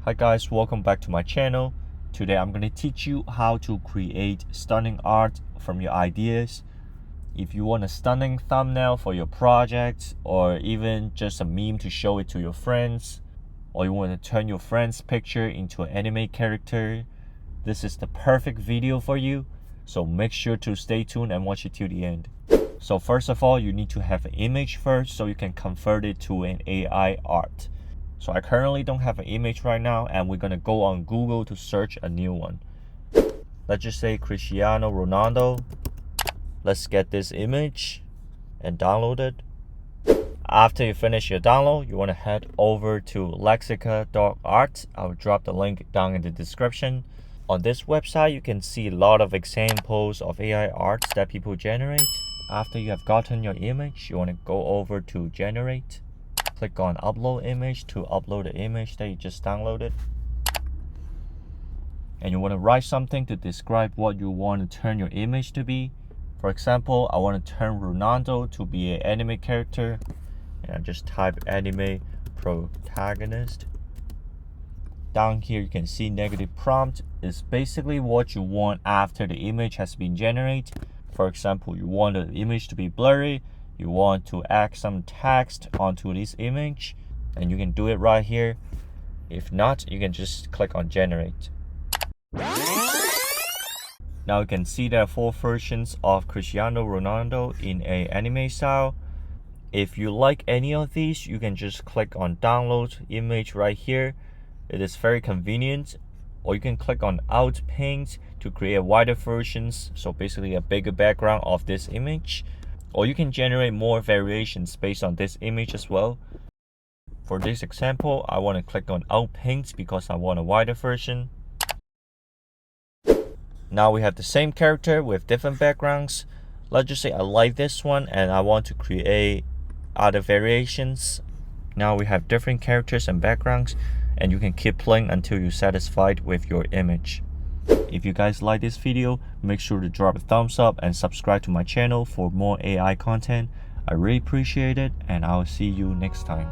Hi guys, welcome back to my channel. Today I'm going to teach you how to create stunning art from your ideas. If you want a stunning thumbnail for your project, or even just a meme to show it to your friends, or you want to turn your friend's picture into an anime character, this is the perfect video for you. So make sure to stay tuned and watch it till the end. So first of all, you need to have an image first so you can convert it to an AI art. So I currently don't have an image right now, and we're gonna go on Google to search a new one. Let's just say Cristiano Ronaldo. Let's get this image and download it. After you finish your download, you want to head over to lexica.art. I'll drop the link down in the description. On this website, you can see a lot of examples of AI arts that people generate. After you have gotten your image, you want to go over to generate. Click on upload image to upload the image that you just downloaded. And you want to write something to describe what you want to turn your image to be. For example, I want to turn Ronaldo to be an anime character. And I just type anime protagonist. Down here you can see negative prompt is basically what you want after the image has been generated. For example, you want the image to be blurry. You want to add some text onto this image, and you can do it right here. If not, you can just click on generate. Now you can see there are 4 versions of Cristiano Ronaldo in an anime style. If you like any of these, you can just click on download image right here. It is very convenient. Or you can click on out paint to create wider versions, so basically a bigger background of this image. Or you can generate more variations based on this image as well. For this example, I want to click on out paint because I want a wider version. Now we have the same character with different backgrounds. Let's just say I like this one and I want to create other variations. Now we have different characters and backgrounds, and you can keep playing until you're satisfied with your image. If you guys like this video, make sure to drop a thumbs up and subscribe to my channel for more AI content. I really appreciate it, and I'll see you next time.